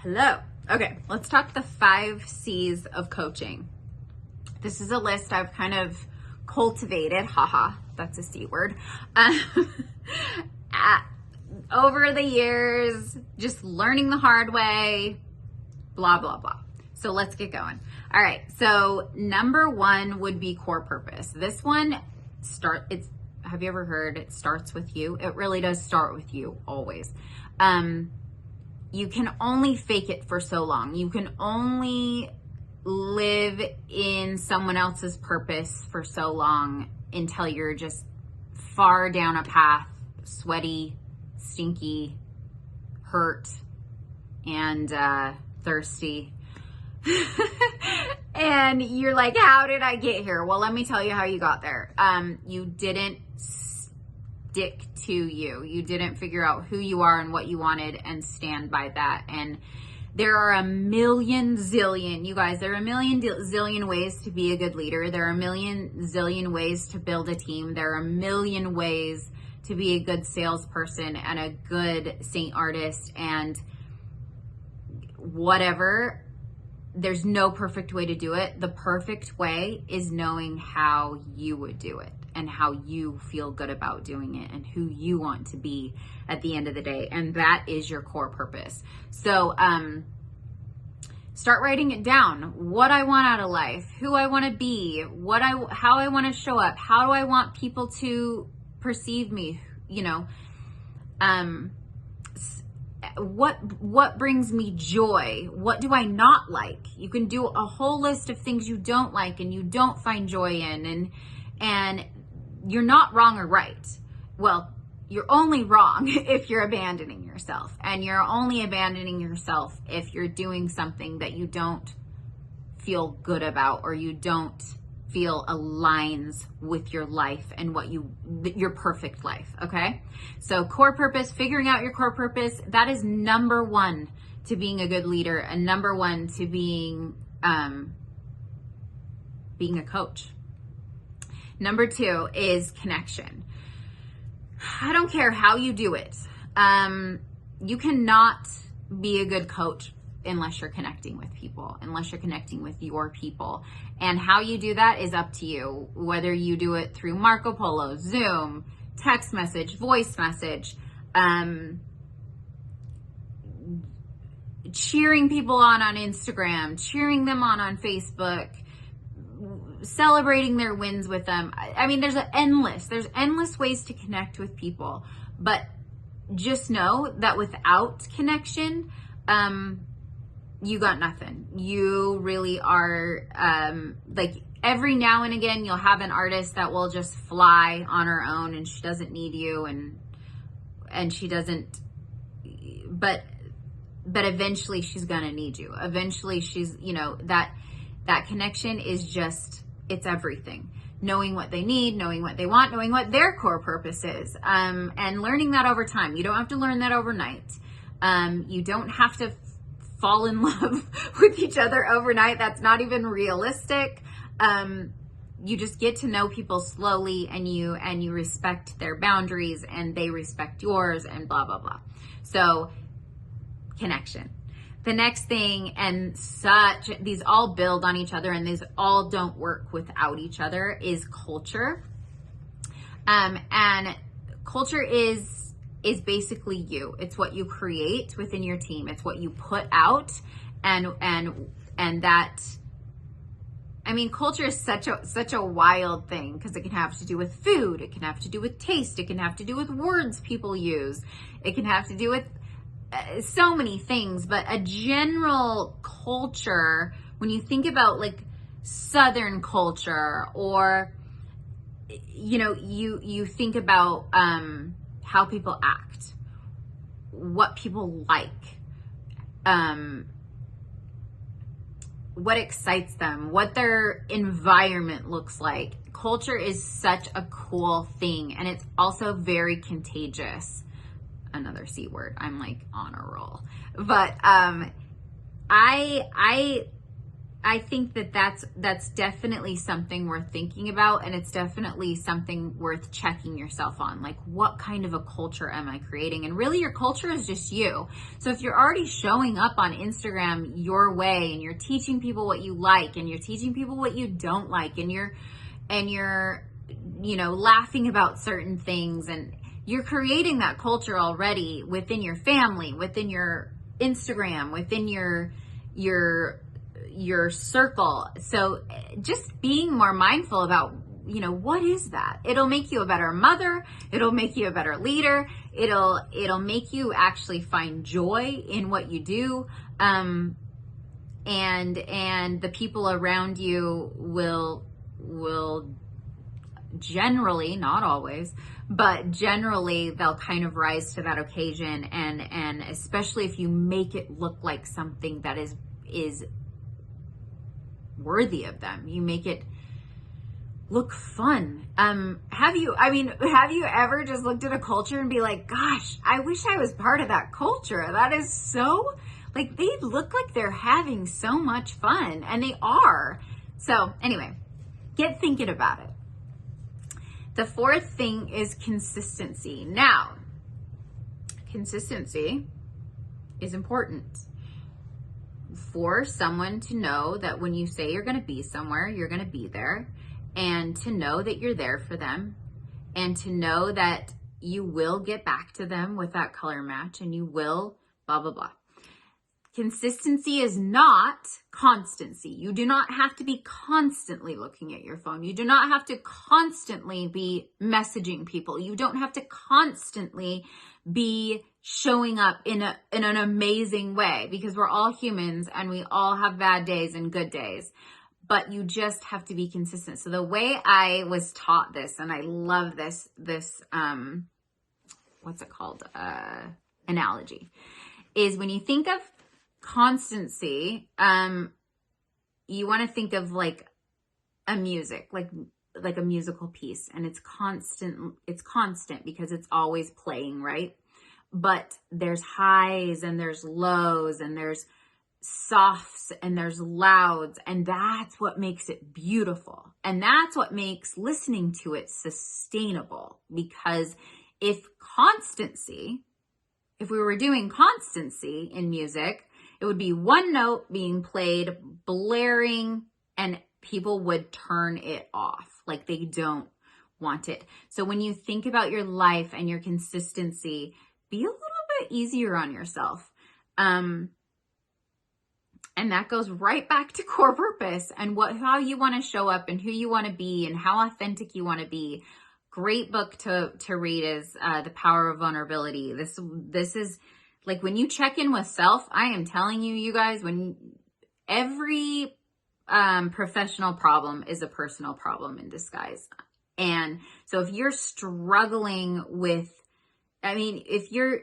Hello. Okay, let's talk the 5 C's of coaching. This is a list I've kind of cultivated, haha, that's a C word, over the years, just learning the hard way, blah, blah, blah. So let's get going. All right, so number 1 would be core purpose. This one, have you ever heard it starts with you? It really does start with you, always. You can only fake it for so long. You can only live in someone else's purpose for so long until you're just far down a path, sweaty, stinky, hurt, and thirsty. And you're like, how did I get here? Well, let me tell you how you got there. You didn't stick to you. You didn't figure out who you are and what you wanted and stand by that. And there are a million zillion, you guys, there are a million zillion ways to be a good leader. There are a million zillion ways to build a team. There are a million ways to be a good salesperson and a good saint artist and whatever. There's no perfect way to do it. The perfect way is knowing how you would do it and how you feel good about doing it and who you want to be at the end of the day. And that is your core purpose. So start writing it down. What I want out of life, who I want to be, how I want to show up, how do I want people to perceive me, what brings me joy? What do I not like? You can do a whole list of things you don't like and you don't find joy in, and you're not wrong or right. Well, you're only wrong if you're abandoning yourself, and you're only abandoning yourself if you're doing something that you don't feel good about or you don't feel aligns with your life and your perfect life. Okay. So core purpose, figuring out your core purpose, that is number 1 to being a good leader and number 1 to being a coach. Number 2 is connection. I don't care how you do it. You cannot be a good coach unless you're connecting with people, unless you're connecting with your people. And how you do that is up to you, whether you do it through Marco Polo, Zoom, text message, voice message, cheering people on Instagram, cheering them on Facebook, celebrating their wins with them. I mean, there's endless ways to connect with people, but just know that without connection, you got nothing. You really are, like every now and again, you'll have an artist that will just fly on her own and she doesn't need you and she doesn't, but eventually she's gonna need you. Eventually she's, that connection is just, it's everything. Knowing what they need, knowing what they want, knowing what their core purpose is, and learning that over time. You don't have to learn that overnight. You don't have to fall in love with each other overnight. That's not even realistic. You just get to know people slowly, and you respect their boundaries and they respect yours, and blah, blah, blah. So connection. The next thing, and these all build on each other and these all don't work without each other, is culture. And culture is basically you. It's what you create within your team. It's what you put out, and that, I mean, culture is such a wild thing because it can have to do with food. It can have to do with taste. It can have to do with words people use. It can have to do with so many things, but a general culture, when you think about like Southern culture, or, you think about, how people act, what people like, what excites them, what their environment looks like. Culture is such a cool thing, and it's also very contagious. Another C word. I'm like on a roll. But I I think that that's definitely something worth thinking about, and it's definitely something worth checking yourself on. Like, what kind of a culture am I creating? And really, your culture is just you. So if you're already showing up on Instagram your way, and you're teaching people what you like, and you're teaching people what you don't like, and you're laughing about certain things, and you're creating that culture already within your family, within your Instagram, within your circle. So just being more mindful about, what is that? It'll make you a better mother. It'll make you a better leader. It'll make you actually find joy in what you do. And the people around you will generally, not always, but generally they'll kind of rise to that occasion. And especially if you make it look like something that is worthy of them, you make it look fun. Have you ever just looked at a culture and be like, gosh, I wish I was part of that culture? That is so, like, they look like they're having so much fun, and they are. So anyway, get thinking about it. The fourth thing is consistency. Now, consistency is important for someone to know that when you say you're going to be somewhere, you're going to be there, and to know that you're there for them, and to know that you will get back to them with that color match, and you will blah, blah, blah. Consistency is not constancy. You do not have to be constantly looking at your phone. You do not have to constantly be messaging people. You don't have to constantly be showing up in an amazing way, because we're all humans and we all have bad days and good days, but you just have to be consistent. So the way I was taught this, and I love this what's it called? Analogy, is when you think of constancy, you want to think of like a music, like a musical piece, and it's constant because it's always playing, right? But there's highs and there's lows and there's softs and there's louds, and that's what makes it beautiful. And that's what makes listening to it sustainable, because if we were doing constancy in music, it would be one note being played, blaring, and people would turn it off. Like, they don't want it. So when you think about your life and your consistency, be a little bit easier on yourself. And that goes right back to core purpose and how you want to show up and who you want to be and how authentic you want to be. Great book to read is The Power of Vulnerability. This is like, when you check in with self, I am telling you guys, when every professional problem is a personal problem in disguise. And so if you're struggling with, if you're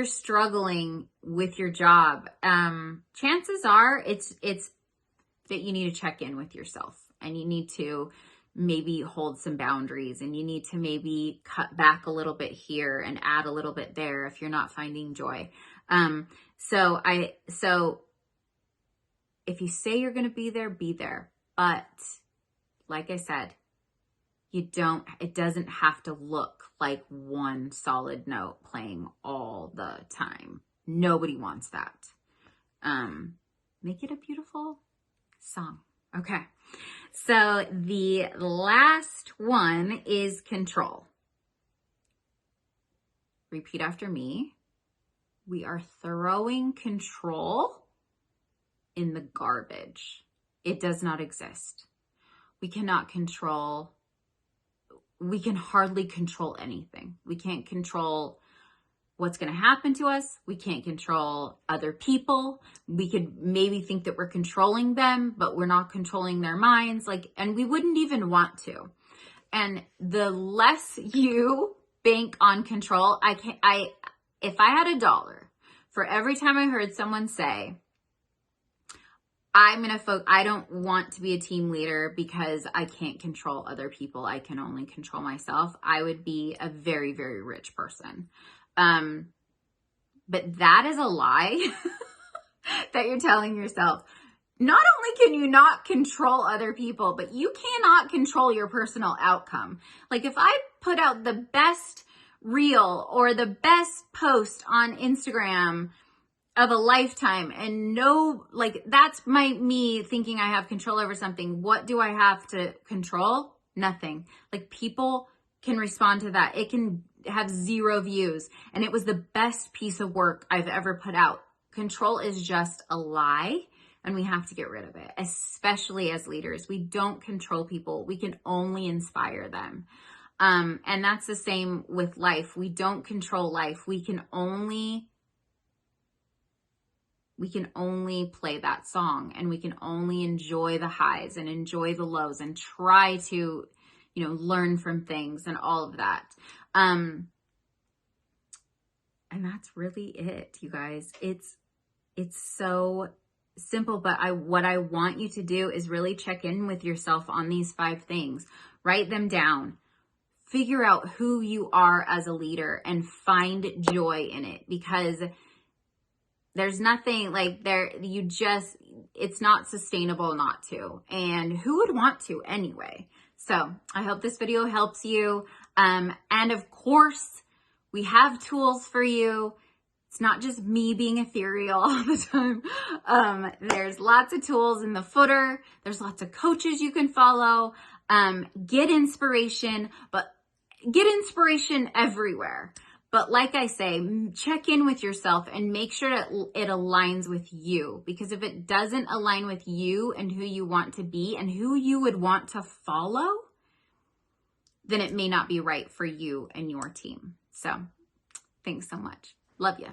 struggling with your job, chances are it's that you need to check in with yourself, and you need to maybe hold some boundaries, and you need to maybe cut back a little bit here and add a little bit there if you're not finding joy. So if you say you're going to be there. But like I said, it doesn't have to look like one solid note playing all the time. Nobody wants that. Make it a beautiful song. Okay. So the last one is control. Repeat after me. We are throwing control in the garbage. It does not exist. We can hardly control anything. We can't control what's going to happen to us. We can't control other people. We could maybe think that we're controlling them, but we're not controlling their minds. And we wouldn't even want to. And the less you bank on control, if I had $1 for every time I heard someone say, I don't want to be a team leader because I can't control other people, I can only control myself, I would be a very, very rich person. But that is a lie that you're telling yourself. not only can you not control other people, but you cannot control your personal outcome. Like if I put out the best reel or the best post on Instagram of a lifetime and no, like that's me thinking I have control over something. What do I have to control? Nothing. Like people can respond to that. It can have 0 views. And it was the best piece of work I've ever put out. Control is just a lie. And we have to get rid of it, especially as leaders. We don't control people. We can only inspire them. And that's the same with life. We don't control life. We can only play that song, and we can only enjoy the highs and enjoy the lows and try to, learn from things and all of that. And that's really it, you guys. It's so simple, but what I want you to do is really check in with yourself on these 5 things. Write them down. Figure out who you are as a leader and find joy in it, because there's nothing like it's not sustainable not to. And who would want to anyway? So I hope this video helps you. And of course, we have tools for you. It's not just me being ethereal all the time. There's lots of tools in the footer. There's lots of coaches you can follow. Get inspiration, but get inspiration everywhere. But like I say, check in with yourself and make sure that it aligns with you. Because if it doesn't align with you and who you want to be and who you would want to follow, then it may not be right for you and your team. So thanks so much. Love you.